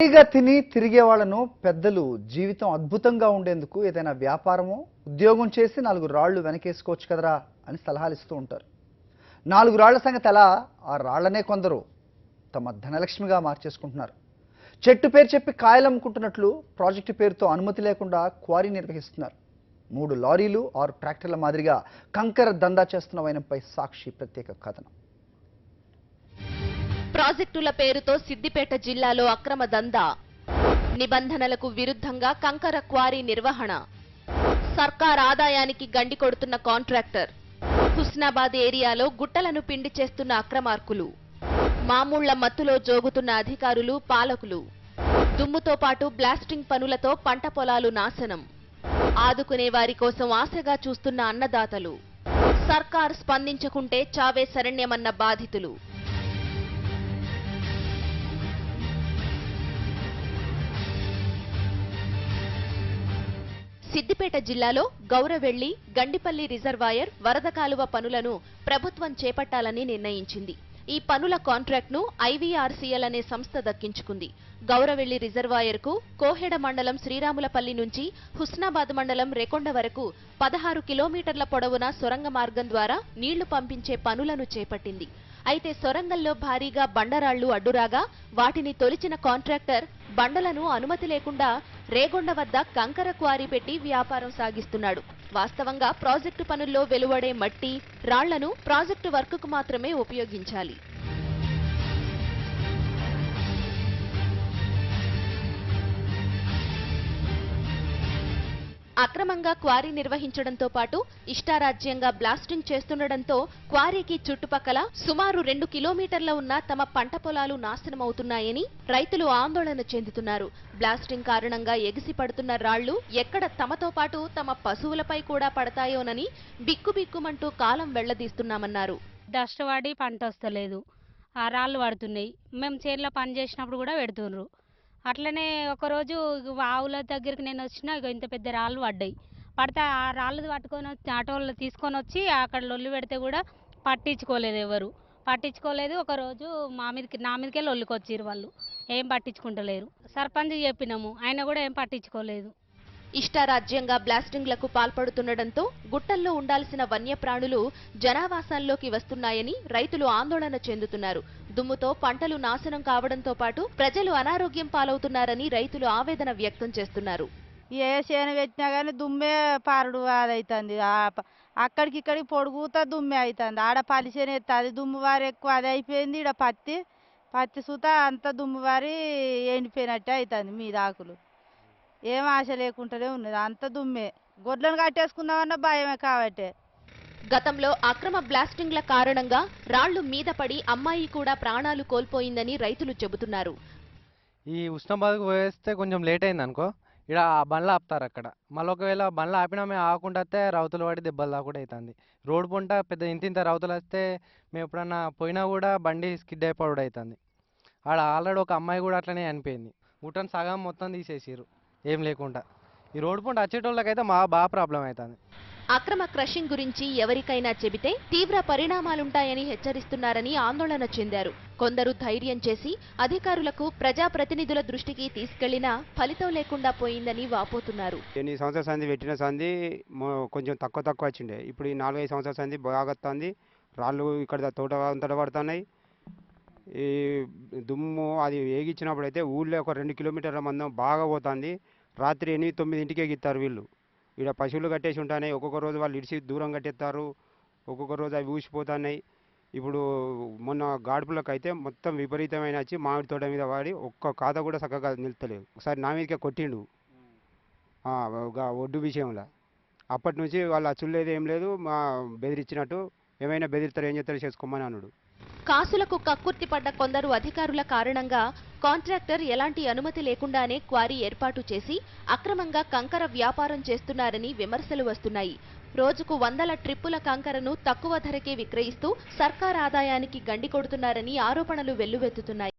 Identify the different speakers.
Speaker 1: హాయిగా తిని తిరిగే వాళ్ళను పెద్దలు జీవితం అద్భుతంగా ఉండేందుకు ఏదైనా వ్యాపారమో ఉద్యోగం చేసి 4 రాళ్లు వెనకేసుకోవచ్చు కదరా అని సలహాలు ఇస్తూ ఉంటారు. 4 రాళ్ల సంగతి ఎలా, ఆ రాళ్లనే కొందరు తమ ధనలక్ష్మిగా మార్చేసుకుంటున్నారు. చెట్టు పేరు చెప్పి కాయలు అమ్ముకుంటున్నట్లు ప్రాజెక్టు పేరుతో అనుమతి లేకుండా క్వారీ నిర్వహిస్తున్నారు. 3 లారీలు 6 ట్రాక్టర్ల మాదిరిగా కంకర దందా చేస్తున్న వైనంపై సాక్షి ప్రత్యేక కథనం.
Speaker 2: ప్రాజెక్టుల పేరుతో సిద్దిపేట జిల్లాలో అక్రమ దందా, నిబంధనలకు విరుద్ధంగా కంకర క్వారీ నిర్వహణ, సర్కార్ ఆదాయానికి గండి కొడుతున్న కాంట్రాక్టర్, హుస్నాబాద్ ఏరియాలో గుట్టలను పిండి చేస్తున్న అక్రమార్కులు, మామూళ్ల మత్తులో జోగుతున్న అధికారులు పాలకులు, దుమ్ముతో పాటు బ్లాస్టింగ్ పనులతో పంట పొలాలు నాశనం, ఆదుకునే వారి కోసం ఆశగా చూస్తున్న అన్నదాతలు, సర్కార్ స్పందించకుంటే చావే శరణ్యమన్న బాధితులు. సిద్దిపేట జిల్లాలో గౌరవెల్లి, గండిపల్లి రిజర్వాయర్, వరద కాలువ పనులను ప్రభుత్వం చేపట్టాలని నిర్ణయించింది. ఈ పనుల కాంట్రాక్ట్ను ఐవీఆర్సీఎల్ అనే సంస్థ దక్కించుకుంది. గౌరవెల్లి రిజర్వాయర్కు కోహెడ మండలం శ్రీరాములపల్లి నుంచి హుస్నాబాద్ మండలం రెకొండ వరకు 16 కిలోమీటర్ల పొడవున సొరంగ మార్గం ద్వారా నీళ్లు పంపించే పనులను చేపట్టింది. అయితే సొరంగంలో భారీగా బండరాళ్లు అడ్డురాగా వాటిని తొలిచిన కాంట్రాక్టర్ బండలను అనుమతి లేకుండా రేగొండ వద్ద కంకర క్వారీ పెట్టి వ్యాపారం సాగిస్తున్నాడు. వాస్తవంగా ప్రాజెక్టు పనుల్లో వెలువడే మట్టి, రాళ్లను ప్రాజెక్టు వర్కుకు మాత్రమే ఉపయోగించాలి. అక్రమంగా క్వారీ నిర్వహించడంతో పాటు ఇష్టారాజ్యంగా బ్లాస్టింగ్ చేస్తుండటంతో క్వారీకి చుట్టుపక్కల సుమారు 2 కిలోమీటర్ల ఉన్న తమ పంట పొలాలు నాశనమవుతున్నాయని రైతులు ఆందోళన చెందుతున్నారు. బ్లాస్టింగ్ కారణంగా ఎగిసిపడుతున్న రాళ్లు ఎక్కడ తమతో పాటు తమ పశువులపై కూడా పడతాయోనని బిక్కుబిక్కుమంటూ కాలం వెళ్లదీస్తున్నామన్నారు.
Speaker 3: డస్ట్ పడి పంట వస్తలేదు, ఆ రాళ్ళు పడుతున్నాయి. మేము చేనులో పని చేసినప్పుడు కూడా పెడుతున్నారు. అట్లనే ఒకరోజు ఆవుల దగ్గరికి నేను వచ్చినా ఇంత పెద్ద రాళ్ళు పడ్డాయి. పడితే ఆ రాళ్ళు పట్టుకొని వచ్చి ఆటోలో తీసుకొని వచ్చి అక్కడ లొల్లి పెడితే కూడా పట్టించుకోలేదు, ఎవరు పట్టించుకోలేదు. ఒకరోజు నా మీదకే లొల్లికి వచ్చిర్రు, వాళ్ళు ఏం పట్టించుకుంటలేరు. సర్పంచ్ చెప్పినాము, ఆయన కూడా ఏం పట్టించుకోలేదు.
Speaker 2: ఇష్టారాజ్యంగా బ్లాస్టింగ్లకు పాల్పడుతుండటంతో గుట్టల్లో ఉండాల్సిన వన్యప్రాణులు జనావాసాల్లోకి వస్తున్నాయని రైతులు ఆందోళన చెందుతున్నారు. దుమ్ముతో పంటలు నాశనం కావడంతో పాటు ప్రజలు అనారోగ్యం పాలవుతున్నారని రైతులు ఆవేదన వ్యక్తం చేస్తున్నారు.
Speaker 4: ఏ చేను పెట్టినా కానీ దుమ్మే పారుడు అదైతుంది. అక్కడికి ఇక్కడికి పొడుగుతా దుమ్మే అవుతుంది. ఆడ పల్లి చేను ఎత్తుంది, దుమ్ము వారి ఎక్కువ అది అయిపోయింది. ఈడ పత్తి సూత అంత దుమ్ము వారి ఎండిపోయినట్టే అవుతుంది. మీద ఆకులు ఏం ఆశ లేకుండానే ఉన్నది, అంత దుమ్మే. గొడ్లను కట్టేసుకుందామన్న భయమే కాబట్టి.
Speaker 2: గతంలో అక్రమ బ్లాస్టింగ్ల కారణంగా రాళ్లు మీద పడి అమ్మాయి కూడా ప్రాణాలు కోల్పోయిందని రైతులు చెబుతున్నారు.
Speaker 5: ఈ ఉష్ణబాద్కు పోయేస్తే కొంచెం లేట్ అయింది అనుకో, ఇక్కడ బండ్లు ఆపుతారు అక్కడ. మళ్ళీ ఒకవేళ బండ్లు ఆపినా మేము ఆకుండా వస్తే రౌతులు పడి దెబ్బలు దాకుండా అవుతుంది. రోడ్డు పొంట పెద్ద ఇంత రౌతులు వస్తే మేము ఎప్పుడన్నా పోయినా కూడా బండి స్కిడ్ అయిపోవడం అవుతుంది. ఆడ ఆల్రెడీ ఒక అమ్మాయి కూడా అట్లనే చనిపోయింది. గుట్టను సగం మొత్తం తీసేసారు ఏం లేకుండా. ఈ రోడ్డు పొంట వచ్చేటోళ్ళకైతే బాగా ప్రాబ్లం అవుతుంది.
Speaker 2: అక్రమ క్రషింగ్ గురించి ఎవరికైనా చెబితే తీవ్ర పరిణామాలుంటాయని హెచ్చరిస్తున్నారని ఆందోళన చెందారు. కొందరు ధైర్యం చేసి అధికారులకు ప్రజాప్రతినిధుల దృష్టికి తీసుకెళ్లినా ఫలితం లేకుండా పోయిందని వాపోతున్నారు.
Speaker 6: ఎన్ని సంవత్సరాల సంది పెట్టిన సంది కొంచెం తక్కువ వచ్చిండే. ఇప్పుడు ఈ 4-5 సంవత్సరాల సంది బాగా వస్తుంది. రాళ్ళు ఇక్కడ తోట అంతట పడుతున్నాయి. ఈ దుమ్ము అది వేగించినప్పుడు అయితే ఊళ్ళో ఒక 2 కిలోమీటర్ల మందం బాగా పోతుంది. రాత్రి 8-9 ఎగిస్తారు వీళ్ళు. ఇక్కడ పశువులు కట్టేసి ఉంటున్నాయి. ఒక్కొక్క రోజు వాళ్ళు ఇడిచి దూరం కట్టేస్తారు, ఒక్కొక్క రోజు అవి ఊసిపోతున్నాయి. ఇప్పుడు మొన్న గాడుపులకు అయితే మొత్తం విపరీతమైన వచ్చి మామిడి తోట మీద వాడి ఒక్క ఖాతా కూడా చక్కగా నిలుతలేదు. ఒకసారి నా మీదకే కొట్టిండు ఒడ్డు విషయంలో. అప్పటి నుంచి వాళ్ళు అచ్చులేదు, ఏం లేదు. మా బెదిరించినట్టు ఏమైనా బెదిరితారు, ఏం చేస్తారు చేసుకోమని అన్నాడు.
Speaker 2: కాసులకు కక్కుర్తి పడ్డ కొందరు అధికారుల కారణంగా కాంట్రాక్టర్ ఎలాంటి అనుమతి లేకుండానే క్వారీ ఏర్పాటు చేసి అక్రమంగా కంకర వ్యాపారం చేస్తున్నారని విమర్శలు వస్తున్నాయి. రోజుకు 100 ట్రిప్పుల కంకరను తక్కువ ధరకే విక్రయిస్తూ సర్కార్ ఆదాయానికి గండి కొడుతున్నారని ఆరోపణలు వెల్లువెత్తుతున్నాయి.